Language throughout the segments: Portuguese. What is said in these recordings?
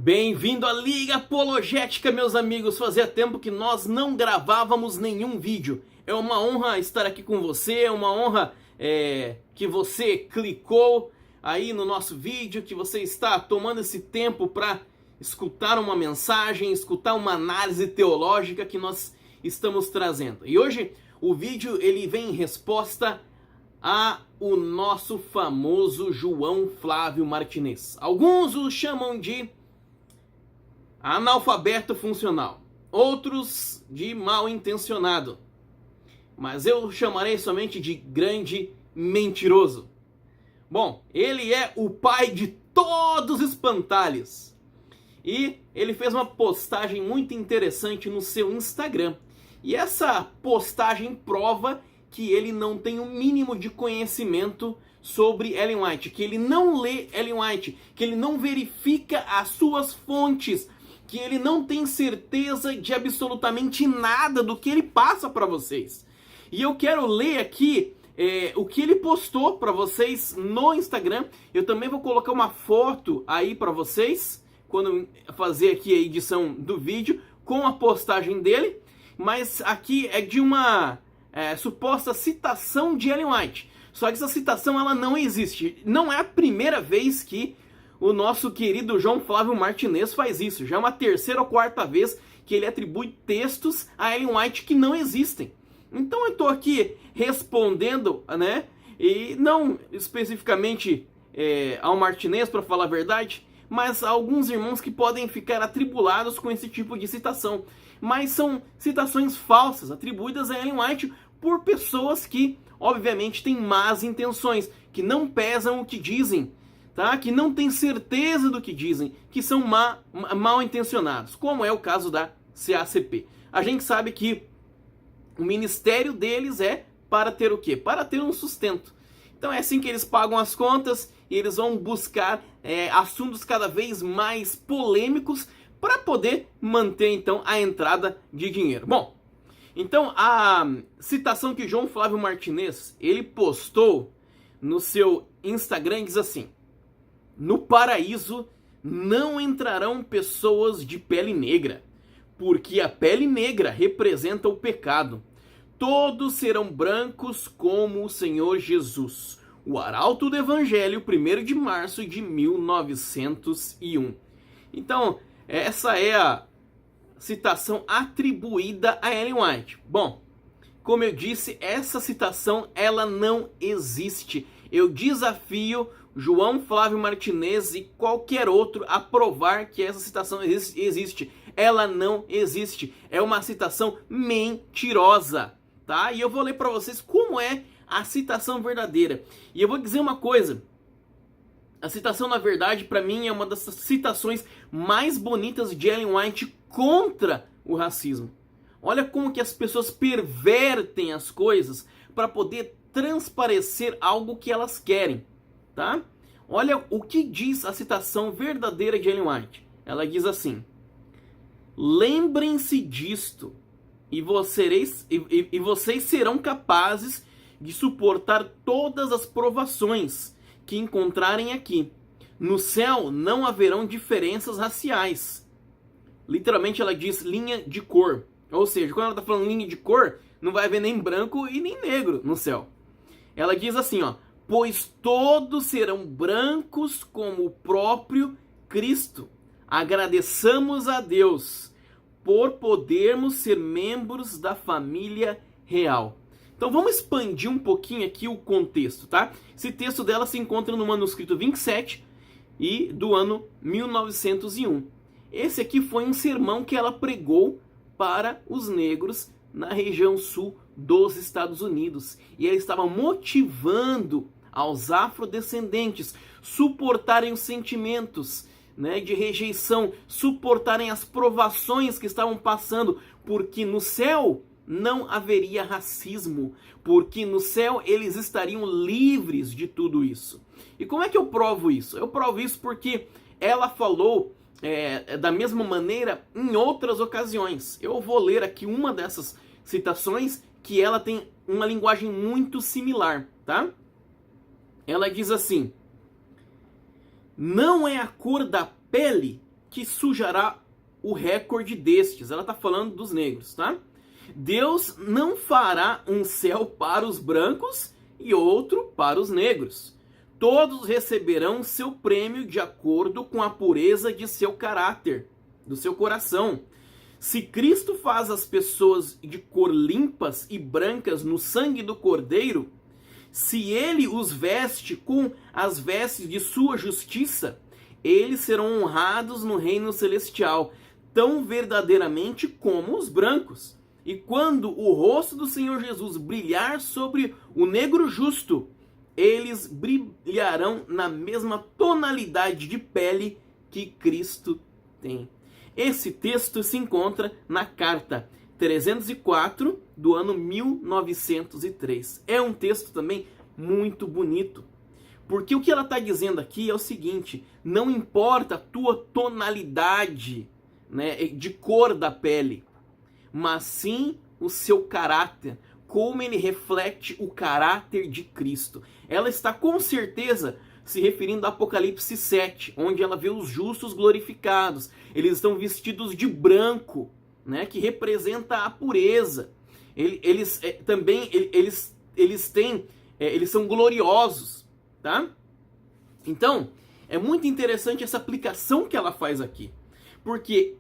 Bem-vindo à Liga Apologética, meus amigos. Fazia tempo que nós não gravávamos nenhum vídeo. É uma honra estar aqui com você, é uma honra que você clicou aí no nosso vídeo, que você está tomando esse tempo para escutar uma mensagem, escutar uma análise teológica que nós estamos trazendo. E hoje o vídeo ele vem em resposta ao nosso famoso João Flávio Martinez. Alguns o chamam de analfabeto funcional, outros de mal intencionado, mas eu o chamarei somente de grande mentiroso. Bom, ele é o pai de todos os espantalhos e ele fez uma postagem muito interessante no seu Instagram, e essa postagem prova que ele não tem o mínimo de conhecimento sobre Ellen White, que ele não lê Ellen White, que ele não verifica as suas fontes, que ele não tem certeza de absolutamente nada do que ele passa para vocês. E eu quero ler aqui o que ele postou para vocês no Instagram. Eu também vou colocar uma foto aí para vocês, quando fazer aqui a edição do vídeo, com a postagem dele. Mas aqui é de uma suposta citação de Ellen White. Só que essa citação ela não existe. Não é a primeira vez que o nosso querido João Flávio Martinez faz isso. Já é uma terceira ou quarta vez que ele atribui textos a Ellen White que não existem. Então eu estou aqui respondendo, né? E não especificamente ao Martinez, para falar a verdade, mas a alguns irmãos que podem ficar atribulados com esse tipo de citação. Mas são citações falsas, atribuídas a Ellen White por pessoas que, obviamente, têm más intenções, que não pesam o que dizem, tá? Que não têm certeza do que dizem, que são mal intencionados, como é o caso da CACP. A gente sabe que o ministério deles é para ter o quê? Para ter um sustento. Então é assim que eles pagam as contas e eles vão buscar assuntos cada vez mais polêmicos para poder manter então a entrada de dinheiro. Bom, então a citação que João Flávio Martinez ele postou no seu Instagram diz assim: no paraíso não entrarão pessoas de pele negra, porque a pele negra representa o pecado. Todos serão brancos como o Senhor Jesus. O Arauto do Evangelho, 1º de março de 1901. Então, essa é a citação atribuída a Ellen White. Bom, como eu disse, essa citação ela não existe. Eu desafio João Flávio Martinez e qualquer outro a provar que essa citação existe. Ela não existe. É uma citação mentirosa, tá? E eu vou ler para vocês como é a citação verdadeira. E eu vou dizer uma coisa. A citação, na verdade, para mim é uma das citações mais bonitas de Ellen White contra o racismo. Olha como que as pessoas pervertem as coisas para poder transparecer algo que elas querem, tá? Olha o que diz a citação verdadeira de Ellen White. Ela diz assim: lembrem-se disto e vocês serão capazes de suportar todas as provações que encontrarem aqui. No céu não haverão diferenças raciais. Literalmente ela diz linha de cor. Ou seja, quando ela está falando linha de cor, não vai haver nem branco e nem negro no céu. Ela diz assim, ó: pois todos serão brancos como o próprio Cristo. Agradeçamos a Deus por podermos ser membros da família real. Então vamos expandir um pouquinho aqui o contexto, tá? Esse texto dela se encontra no manuscrito 27 e do ano 1901. Esse aqui foi um sermão que ela pregou para os negros na região sul dos Estados Unidos. E ela estava motivando aos afrodescendentes suportarem os sentimentos, né, de rejeição, suportarem as provações que estavam passando, porque no céu não haveria racismo, porque no céu eles estariam livres de tudo isso. E como é que eu provo isso? Eu provo isso porque ela falou da mesma maneira em outras ocasiões. Eu vou ler aqui uma dessas citações que ela tem uma linguagem muito similar, tá? Ela diz assim: não é a cor da pele que sujará o recorde destes. Ela está falando dos negros, tá? Deus não fará um céu para os brancos e outro para os negros. Todos receberão seu prêmio de acordo com a pureza de seu caráter, do seu coração. Se Cristo faz as pessoas de cor limpas e brancas no sangue do Cordeiro, se ele os veste com as vestes de sua justiça, eles serão honrados no reino celestial, tão verdadeiramente como os brancos. E quando o rosto do Senhor Jesus brilhar sobre o negro justo, eles brilharão na mesma tonalidade de pele que Cristo tem. Esse texto se encontra na carta 304 do ano 1903. É um texto também muito bonito, porque o que ela está dizendo aqui é o seguinte: não importa a tua tonalidade, né, de cor da pele, mas sim o seu caráter, como ele reflete o caráter de Cristo. Ela está com certeza se referindo a Apocalipse 7, onde ela vê os justos glorificados. Eles estão vestidos de branco, né, que representa a pureza. Eles são gloriosos, tá? Então, é muito interessante essa aplicação que ela faz aqui, porque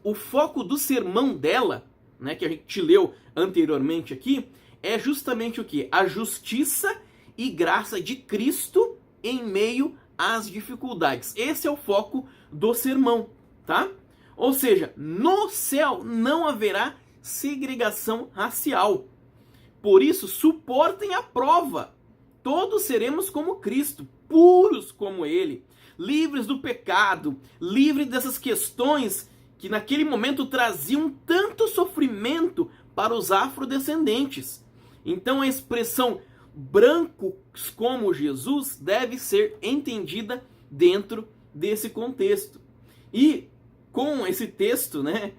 o foco do sermão dela, né, que a gente leu anteriormente aqui, é justamente o que? A justiça e graça de Cristo em meio às dificuldades. Esse é o foco do sermão, tá? Ou seja, no céu não haverá segregação racial. Por isso, suportem a prova. Todos seremos como Cristo, puros como Ele, livres do pecado, livres dessas questões que naquele momento traziam tanto sofrimento para os afrodescendentes. Então a expressão brancos como Jesus deve ser entendida dentro desse contexto. E com esse texto, né,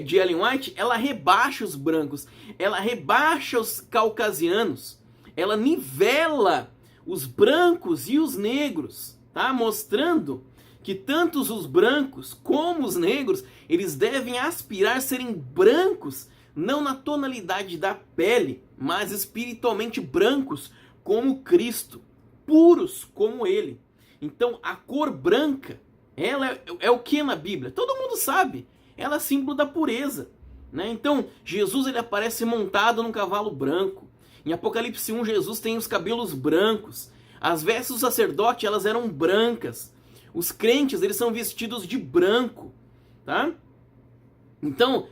de Ellen White, ela rebaixa os brancos, ela rebaixa os caucasianos, ela nivela os brancos e os negros, tá? Mostrando que tanto os brancos como os negros, eles devem aspirar a serem brancos, não na tonalidade da pele, mas espiritualmente brancos como Cristo, puros como Ele. Então a cor branca, ela é o que na Bíblia? Todo mundo sabe, ela é símbolo da pureza, né? Então Jesus, ele aparece montado num cavalo branco. Em Apocalipse 1, Jesus tem os cabelos brancos. As vestes do sacerdote, elas eram brancas. Os crentes, eles são vestidos de branco, tá? Então,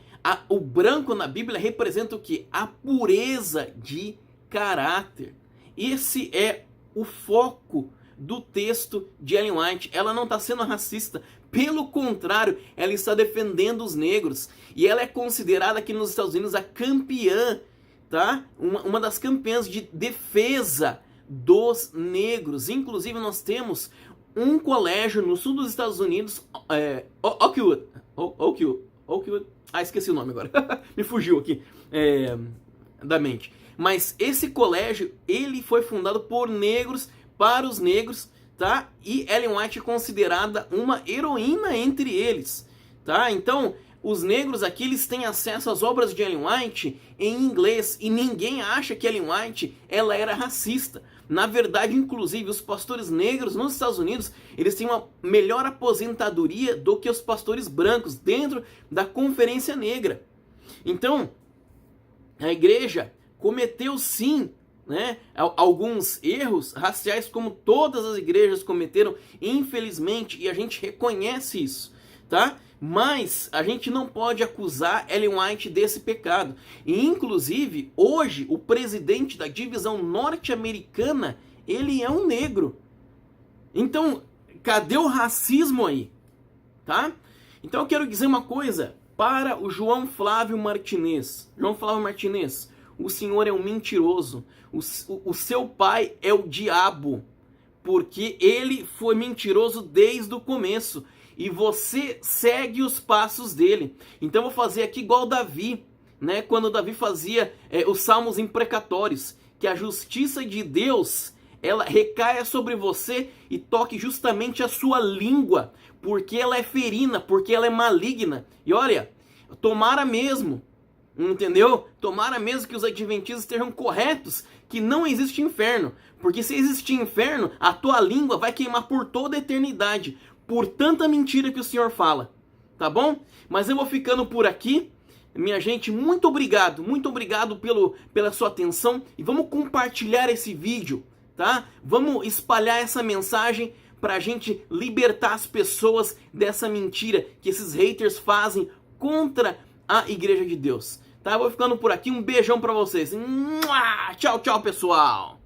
o branco na Bíblia representa o quê? A pureza de caráter. Esse é o foco do texto de Ellen White. Ela não está sendo racista. Pelo contrário, ela está defendendo os negros. E ela é considerada aqui nos Estados Unidos a campeã, tá? Uma das campeãs de defesa dos negros. Inclusive, nós temos um colégio no sul dos Estados Unidos, Oakwood. Esqueci o nome agora. Me fugiu aqui da mente. Mas esse colégio, ele foi fundado por negros, para os negros, tá? E Ellen White é considerada uma heroína entre eles, tá? Então, os negros aqui, eles têm acesso às obras de Ellen White em inglês, e ninguém acha que Ellen White, ela era racista. Na verdade, inclusive, os pastores negros nos Estados Unidos, eles têm uma melhor aposentadoria do que os pastores brancos dentro da Conferência Negra. Então, a igreja cometeu sim, né, alguns erros raciais, como todas as igrejas cometeram, infelizmente, e a gente reconhece isso, tá? Mas a gente não pode acusar Ellen White desse pecado. E inclusive, hoje, o presidente da divisão norte-americana, ele é um negro. Então, cadê o racismo aí? Tá? Então eu quero dizer uma coisa para o João Flávio Martinez. João Flávio Martinez, o senhor é um mentiroso. O seu pai é o diabo, porque ele foi mentiroso desde o começo. E você segue os passos dele. Então eu vou fazer aqui igual Davi, né? Quando Davi fazia os salmos imprecatórios, que a justiça de Deus ela recaia sobre você e toque justamente a sua língua, porque ela é ferina, porque ela é maligna. E olha, tomara mesmo, entendeu? Tomara mesmo que os adventistas estejam corretos, que não existe inferno, porque se existir inferno, a tua língua vai queimar por toda a eternidade, por tanta mentira que o Senhor fala, tá bom? Mas eu vou ficando por aqui. Minha gente, muito obrigado pela sua atenção, e vamos compartilhar esse vídeo, tá? Vamos espalhar essa mensagem pra gente libertar as pessoas dessa mentira que esses haters fazem contra a Igreja de Deus, tá? Eu vou ficando por aqui, um beijão pra vocês. Tchau, tchau, pessoal!